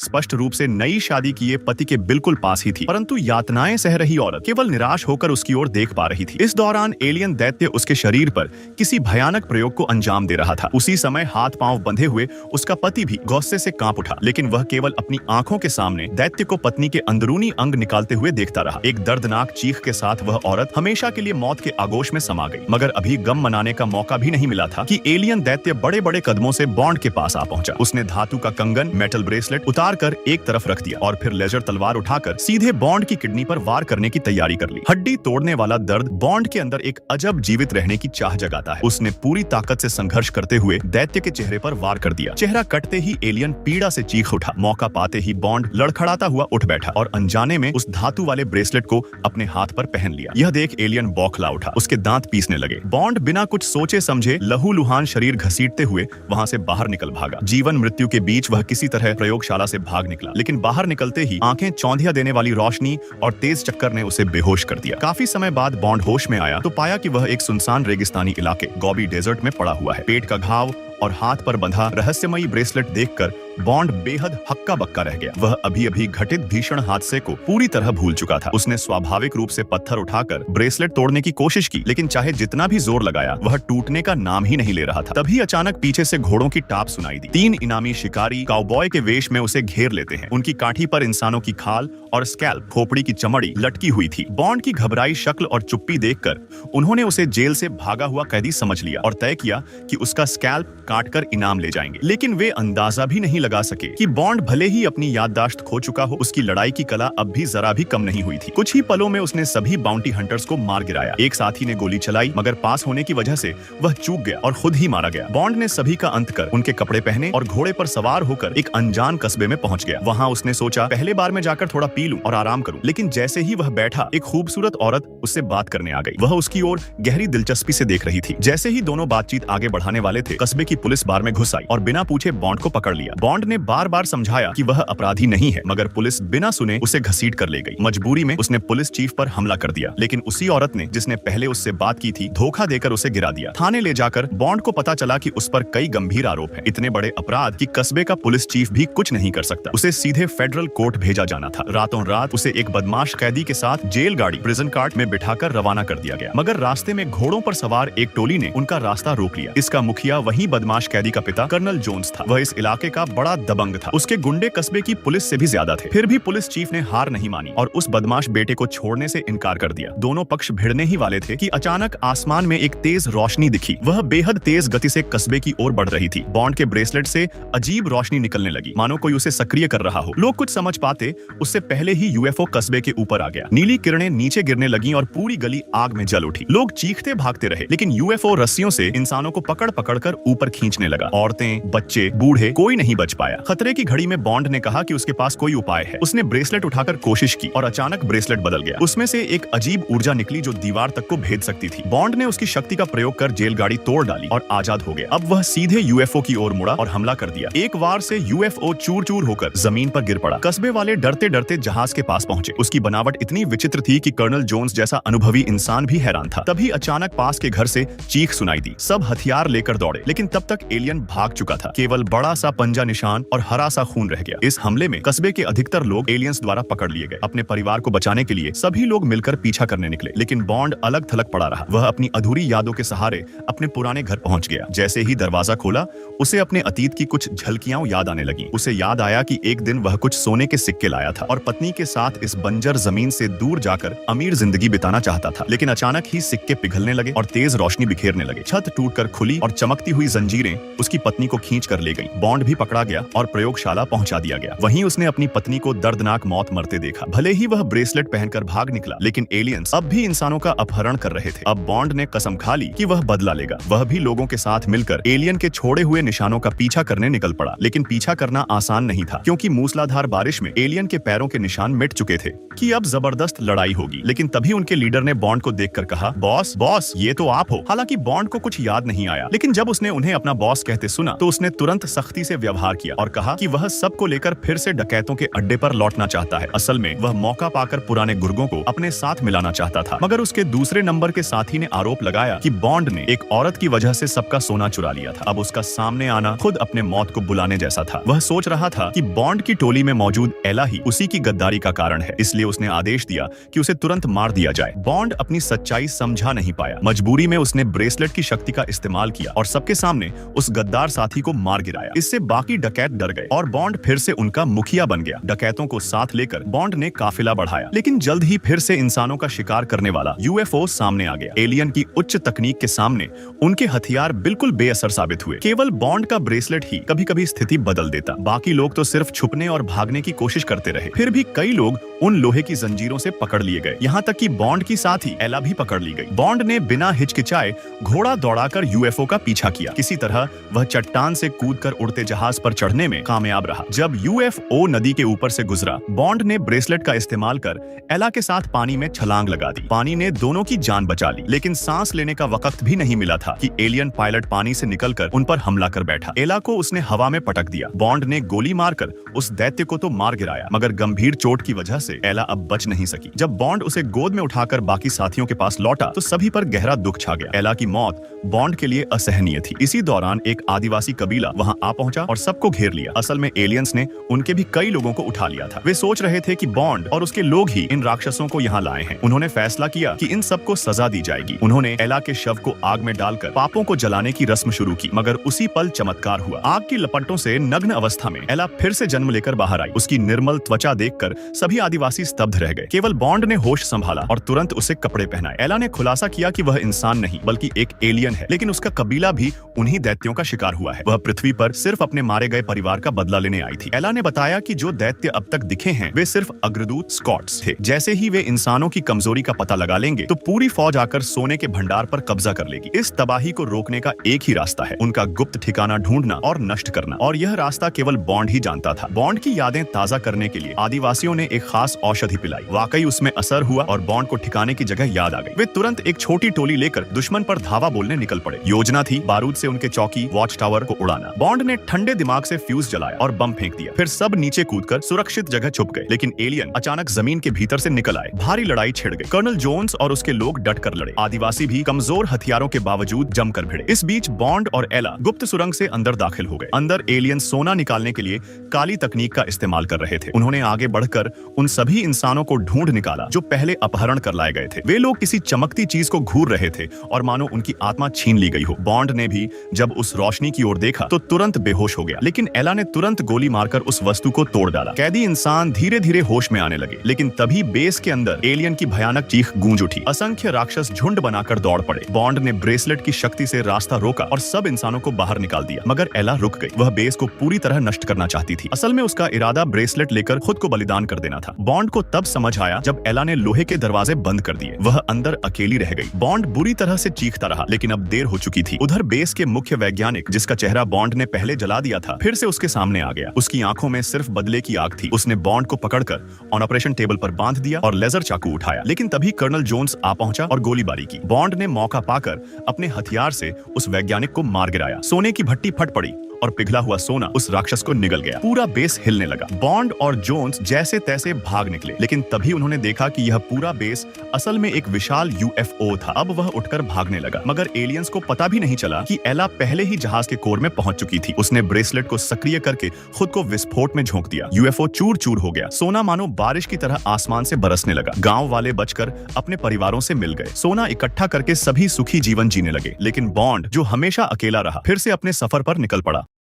स्पष्ट रूप से नई शादी किए पति के बिल्कुल पास ही थी, परंतु यातनाएं सह रही औरत केवल निराश होकर उसकी ओर देख पा रही थी। इस दौरान एलियन दैत्य उसके शरीर पर किसी भयानक प्रयोग को अंजाम दे रहा था। उसी समय हाथ पांव बंधे हुए उसका पति भी गुस्से से कांप उठा, लेकिन वह केवल अपनी आंखों के सामने दैत्य को पत्नी के अंदरूनी अंग निकालते हुए देखता रहा। एक दर्दनाक चीख के साथ वह औरत हमेशा के लिए मौत के आगोश में समा गई। मगर अभी गम मनाने का मौका भी नहीं मिला था कि एलियन दैत्य बड़े बड़े कदमों से बॉन्ड के पास आ पहुंचा। उसने धातु का कंगन, मेटल ब्रेसलेट उतार कर एक तरफ रख दिया और फिर लेजर तलवार उठाकर सीधे बॉन्ड की किडनी पर वार करने की तैयारी कर ली। हड्डी तोड़ने वाला दर्द बॉन्ड के अंदर एक अजब जीवित रहने की चाह जगाता है। उसने पूरी ताकत से संघर्ष करते हुए दैत्य के चेहरे पर वार कर दिया। चेहरा कटते ही एलियन पीड़ा से चीख उठा। मौका पाते ही बॉन्ड लड़खड़ाता हुआ उठ बैठा और अनजाने में उस धातु वाले ब्रेसलेट को अपने हाथ पर पहन लिया। यह देख एलियन बौखला उठा, उसके दांत पीसने लगे। बॉन्ड बिना कुछ सोचे समझे लहूलुहान शरीर घसीटते हुए वहां से बाहर निकल भागा। जीवन मृत्यु के बीच वह किसी तरह प्रयोगशाला से भाग निकला, लेकिन बाहर निकलते ही आंखें चौंधिया देने वाली रोशनी और तेज चक्कर ने उसे बेहोश कर दिया। काफी समय बाद बॉन्ड होश में आया तो पाया कि वह एक सुनसान रेगिस्तानी इलाके गोबी डेजर्ट में पड़ा हुआ है। पेट का घाव और हाथ पर बंधा रहस्यमयी ब्रेसलेट देखकर बॉन्ड बेहद हक्का बक्का रह गया। वह अभी अभी घटित भीषण हादसे को पूरी तरह भूल चुका था। उसने स्वाभाविक रूप से पत्थर उठाकर ब्रेसलेट तोड़ने की कोशिश की, लेकिन चाहे जितना भी जोर लगाया वह टूटने का नाम ही नहीं ले रहा था। तभी अचानक पीछे से घोड़ों की टाप सुनाई दी। 3 इनामी शिकारी काउबॉय के वेश में उसे घेर लेते हैं। उनकी काठी पर इंसानों की खाल और स्कैल्प, खोपड़ी की चमड़ी लटकी हुई थी। बॉन्ड की घबराई शक्ल और चुप्पी देखकर उन्होंने उसे जेल से भागा हुआ कैदी समझ लिया और तय किया कि उसका स्कैल्प काटकर इनाम ले जाएंगे। लेकिन वे अंदाजा भी नहीं लगा सके कि बॉन्ड भले ही अपनी याददाश्त खो चुका हो, उसकी लड़ाई की कला अब भी जरा भी कम नहीं हुई थी। कुछ ही पलों में उसने सभी बाउंटी हंटर्स को मार गिराया। एक साथी ने गोली चलाई, मगर पास होने की वजह से वह चूक गया और खुद ही मारा गया। बॉन्ड ने सभी का अंत कर उनके कपड़े पहने और घोड़े पर सवार होकर एक अनजान कस्बे में पहुंच गया। वहां उसने सोचा पहले बार में जाकर थोड़ा पी लूं और आराम करूं, लेकिन जैसे ही वह बैठा एक खूबसूरत औरत उससे बात करने आ गई। वह उसकी ओर गहरी दिलचस्पी से देख रही थी। जैसे ही दोनों बातचीत आगे बढ़ाने वाले थे, कस्बे की पुलिस बार में घुस आई और बिना पूछे बॉन्ड को पकड़ लिया। बॉन्ड ने बार बार समझाया कि वह अपराधी नहीं है, मगर पुलिस बिना सुने उसे घसीट कर ले गई। मजबूरी में उसने पुलिस चीफ पर हमला कर दिया, लेकिन उसी औरत ने जिसने पहले उससे बात की थी धोखा देकर उसे गिरा दिया। थाने ले जाकर बॉन्ड को पता चला कि उस पर कई गंभीर आरोप हैं। इतने बड़े अपराध कि कस्बे का पुलिस चीफ भी कुछ नहीं कर सकता। उसे सीधे फेडरल कोर्ट भेजा जाना था। रातों रात उसे एक बदमाश कैदी के साथ जेल गाड़ी प्रिजन कार्ट में बिठाकर रवाना कर दिया गया, मगर रास्ते में घोड़ों पर सवार एक टोली ने उनका रास्ता रोक लिया। इसका मुखिया वही बदमाश कैदी का पिता कर्नल जोन्स था। वह इस इलाके का बड़ा दबंग था। उसके गुंडे कस्बे की पुलिस से भी ज्यादा थे। फिर भी पुलिस चीफ ने हार नहीं मानी और उस बदमाश बेटे को छोड़ने से इनकार कर दिया। दोनों पक्ष भिड़ने ही वाले थे कि अचानक आसमान में एक तेज रोशनी दिखी। वह बेहद तेज गति से कस्बे की ओर बढ़ रही थी। बॉन्ड के ब्रेसलेट से अजीब रोशनी निकलने लगी, मानो कोई उसे सक्रिय कर रहा हो। लोग कुछ समझ पाते उससे पहले ही यूएफओ कस्बे के ऊपर आ गया। नीली किरणें नीचे गिरने लगी और पूरी गली आग में जल उठी। लोग चीखते भागते रहे, लेकिन यूएफओ रस्सियों से इंसानों को पकड़ पकड़ कर ऊपर खींचने लगा। औरतें, बच्चे, बूढ़े, कोई नहीं बच पाया। खतरे की घड़ी में बॉन्ड ने कहा कि उसके पास कोई उपाय है। उसने ब्रेसलेट उठाकर कोशिश की और अचानक ब्रेसलेट बदल गया। उसमें से एक अजीब ऊर्जा निकली जो दीवार तक को भेद सकती थी। बॉन्ड ने उसकी शक्ति का प्रयोग कर जेल गाड़ी तोड़ डाली और आजाद हो गया। अब वह सीधे यूएफओ की ओर मुड़ा और हमला कर दिया। एक वार से यूएफओ चूर चूर होकर जमीन पर गिर पड़ा। कस्बे वाले डरते डरते जहाज के पास पहुंचे। उसकी बनावट इतनी विचित्र थी कि कर्नल जोन्स जैसा अनुभवी इंसान भी हैरान था। तभी अचानक पास के घर से चीख सुनाई दी। सब हथियार लेकर दौड़े, लेकिन तब तक एलियन भाग चुका था। केवल बड़ा सा पंजा निशान और हरा सा खून रह गया। इस हमले में कस्बे के अधिकतर लोग एलियंस द्वारा पकड़ लिए गए। अपने परिवार को बचाने के लिए सभी लोग मिलकर पीछा करने निकले, लेकिन बॉन्ड अलग थलग पड़ा रहा। वह अपनी अधूरी यादों के सहारे अपने पुराने घर पहुंच गया। जैसे ही दरवाजा खोला, उसे अपने अतीत की कुछ झलकियां याद आने लगी। उसे याद आया कि एक दिन वह कुछ सोने के सिक्के लाया था और पत्नी के साथ इस बंजर जमीन से दूर जाकर अमीर जिंदगी बिताना चाहता था। लेकिन अचानक ही सिक्के पिघलने लगे और तेज रोशनी बिखेरने लगे। छत टूटकर खुली और चमकती हुई जंजीरें उसकी पत्नी को खींच कर ले गईं। बॉन्ड भी पकड़ा गया और प्रयोगशाला पहुंचा दिया गया। वहीं उसने अपनी पत्नी को दर्दनाक मौत मरते देखा। भले ही वह ब्रेसलेट पहनकर भाग निकला, लेकिन एलियंस अब भी इंसानों का अपहरण कर रहे थे। अब बॉन्ड ने कसम खा ली कि वह बदला लेगा। वह भी लोगों के साथ मिलकर एलियन के छोड़े हुए निशानों का पीछा करने निकल पड़ा। लेकिन पीछा करना आसान नहीं था, क्योंकि मूसलाधार बारिश में एलियन के पैरों के निशान मिट चुके थे कि अब जबरदस्त लड़ाई होगी। लेकिन तभी उनके लीडर ने बॉन्ड को देखकर कहा, बॉस बॉस, ये तो आप हो। हालांकि बॉन्ड को कुछ याद नहीं आया, लेकिन जब उसने उन्हें अपना बॉस कहते सुना तो उसने तुरंत सख्ती से व्यवहार किया और कहा कि वह सबको लेकर फिर से डकैतों के अड्डे पर लौटना चाहता है। असल में वह मौका पाकर पुराने गुर्गों को अपने साथ मिलाना चाहता था, मगर उसके दूसरे नंबर के साथी ने आरोप लगाया कि बॉन्ड ने एक औरत की वजह से सबका सोना चुरा लिया था। अब उसका सामने आना खुद अपने मौत को बुलाने जैसा था। वह सोच रहा था कि बॉन्ड की टोली में मौजूद एला ही उसी की गद्दारी का कारण है, इसलिए उसने आदेश दिया कि उसे तुरंत मार दिया जाए। बॉन्ड अपनी सच्चाई समझा नहीं पाया। मजबूरी में उसने ब्रेसलेट की शक्ति का इस्तेमाल किया और सबके सामने उस गद्दार साथी को मार गिराया। इससे बाकी डकैत डर गए और बॉन्ड फिर से उनका मुखिया बन गया। डकैतों को साथ लेकर बॉन्ड ने काफिला बढ़ाया, लेकिन जल्द ही फिर से इंसानों का शिकार करने वाला यूएफओ सामने आ गया। एलियन की उच्च तकनीक के सामने उनके हथियार बिल्कुल बेअसर साबित हुए। केवल बॉन्ड का ब्रेसलेट ही कभी-कभी स्थिति बदल देता। बाकी लोग तो सिर्फ छुपने और भागने की कोशिश करते रहे। फिर भी कई लोग उन लोहे की जंजीरों से पकड़ लिए गए, यहाँ तक कि बॉन्ड की साथी एला भी पकड़ ली गई। बॉन्ड ने बिना हिचकिचाए घोड़ा दौड़ाकर यूएफओ का पीछा किया। किसी तरह वह चट्टान से कूदकर उड़ते जहाज पर चढ़ने में कामयाब रहा। जब यूएफओ नदी के ऊपर से गुजरा, बॉन्ड ने ब्रेसलेट का इस्तेमाल कर एला के साथ पानी में छलांग लगा दी। पानी ने दोनों की जान बचा ली, लेकिन सांस लेने का वक्त भी नहीं मिला था कि एलियन पायलट पानी से निकलकर उन पर हमला कर बैठा। एला को उसने हवा में पटक दिया। बॉन्ड ने गोली मारकर उस दैत्य को तो मार गिराया, मगर गंभीर चोट की वजह से एला अब बच नहीं सकी। जब बॉन्ड उसे गोद में उठाकर बाकी साथियों के पास लौटा तो सभी पर गहरा दुख छा गया। एला की मौत बॉन्ड के लिए असहनीय थी। इसी दौरान एक आदिवासी कबीला वहां आ पहुंचा और सबको घेर लिया। असल में एलियंस ने उनके भी कई लोगों को उठा लिया था। वे सोच रहे थे कि बॉन्ड और उसके लोग ही इन राक्षसों को यहाँ लाए हैं। उन्होंने फैसला किया कि इन सबको सजा दी जाएगी। उन्होंने एला के शव को आग में डालकर पापों को जलाने की रस्म शुरू की, मगर उसी पल चमत्कार हुआ। आग की लपटों से नग्न अवस्था में एला फिर से जन्म लेकर बाहर आई। उसकी निर्मल त्वचा देखकर सभी आदिवासी स्तब्ध रह गए। केवल बॉन्ड ने होश संभाला और तुरंत उसे कपड़े पहनाए। एला ने खुलासा किया कि वह इंसान नहीं बल्कि एक एलियन है, लेकिन उसका कबीला भी उन्हीं दैत्यों का शिकार हुआ है। वह पृथ्वी पर सिर्फ अपने मारे गए परिवार का बदला लेने आई थी। एला ने बताया कि जो दैत्य अब तक दिखे हैं वे सिर्फ अग्रदूत स्कॉट्स थे। जैसे ही वे इंसानों की कमजोरी का पता लगा लेंगे तो पूरी फौज आकर सोने के भंडार पर कब्जा कर लेगी। इस तबाही को रोकने का एक ही रास्ता है, उनका गुप्त ठिकाना ढूंढना और नष्ट करना, और यह रास्ता केवल बॉन्ड ही जानता था। बॉन्ड की यादें ताजा करने के लिए आदिवासियों ने एक खास औषधि पिलाई। वाकई उसमें असर हुआ और बॉन्ड को ठिकाने की जगह याद आ गई। वे तुरंत एक छोटी टोली लेकर दुश्मन पर धावा बोलने निकल पड़े। योजना थी बारूद से उनके चौकी वॉच टावर को उड़ाना। बॉन्ड ने ठंडे दिमाग से फ्यूज जलाया और बम फेंक दिया। फिर सब नीचे कूदकर सुरक्षित जगह छुप गए, लेकिन एलियन अचानक जमीन के भीतर से निकल आए। भारी लड़ाई छिड़ गई। कर्नल जोन्स और उसके लोग डट कर लड़े। आदिवासी भी कमजोर हथियारों के बावजूद जमकर भिड़े। इस बीच बॉन्ड और एला गुप्त सुरंग से अंदर दाखिल हो गए। अंदर एलियन सोना निकालने के लिए काली तकनीक का इस्तेमाल कर रहे थे। उन्होंने आगे बढ़कर उन सभी इंसानों को ढूंढ निकाला जो पहले अपहरण कर लाए गए थे। वे लोग किसी चमकती चीज को घूर रहे थे और मानो उनकी आत्मा छीन ली गई हो। बॉन्ड ने भी जब उस रोशनी की ओर देखा तो तुरंत बेहोश हो गया, लेकिन एला ने तुरंत गोली मारकर उस वस्तु को तोड़ डाला। कैदी इंसान धीरे धीरे होश में आने लगे, लेकिन तभी बेस के अंदर एलियन की भयानक चीख गूंज उठी। असंख्य राक्षस झुंड बनाकर दौड़ पड़े। बॉन्ड ने ब्रेसलेट की शक्ति से रास्ता रोका और सब इंसानों को बाहर निकाल दिया, मगर एला रुक गई। वह बेस को पूरी तरह नष्ट करना चाहती थी। असल में उसका इरादा ब्रेसलेट लेकर खुद को बलिदान कर देना था। बॉन्ड को तब समझ आया जब एला ने लोहे के दरवाजे बंद कर दिए। वह अंदर अकेली रह गई। बॉन्ड बुरी तरह से चीखता रहा, लेकिन अब देर हो चुकी थी। उधर बेस के मुख्य वैज्ञानिक, जिसका चेहरा बॉन्ड ने पहले जला दिया था, फिर से उसके सामने आ गया। उसकी आंखों में सिर्फ बदले की आग थी। उसने बॉन्ड को पकड़कर ऑन ऑपरेशन टेबल पर बांध दिया और लेजर चाकू उठाया, लेकिन तभी कर्नल जोन्स आ पहुंचा और गोलीबारी की। बॉन्ड ने मौका पाकर अपने हथियार से उस वैज्ञानिक को मार गिराया। सोने की भट्टी फट पड़ी और पिघला हुआ सोना उस राक्षस को निगल गया। पूरा बेस हिलने लगा। बॉन्ड और जोन्स जैसे तैसे भाग निकले, लेकिन तभी उन्होंने देखा कि यह पूरा बेस असल में एक विशाल यूएफओ था। अब वह उठकर भागने लगा, मगर एलियंस को पता भी नहीं चला कि एला पहले ही जहाज के कोर में पहुंच चुकी थी। उसने ब्रेसलेट को सक्रिय करके खुद को विस्फोट में झोंक दिया। यूएफओ चूर चूर हो गया। सोना मानो बारिश की तरह आसमान से बरसने लगा। गांव वाले बचकर अपने परिवारों से मिल गए। सोना इकट्ठा करके सभी सुखी जीवन जीने लगे, लेकिन बॉन्ड, जो हमेशा अकेला रहा, फिर से अपने सफर पर निकल पड़ा।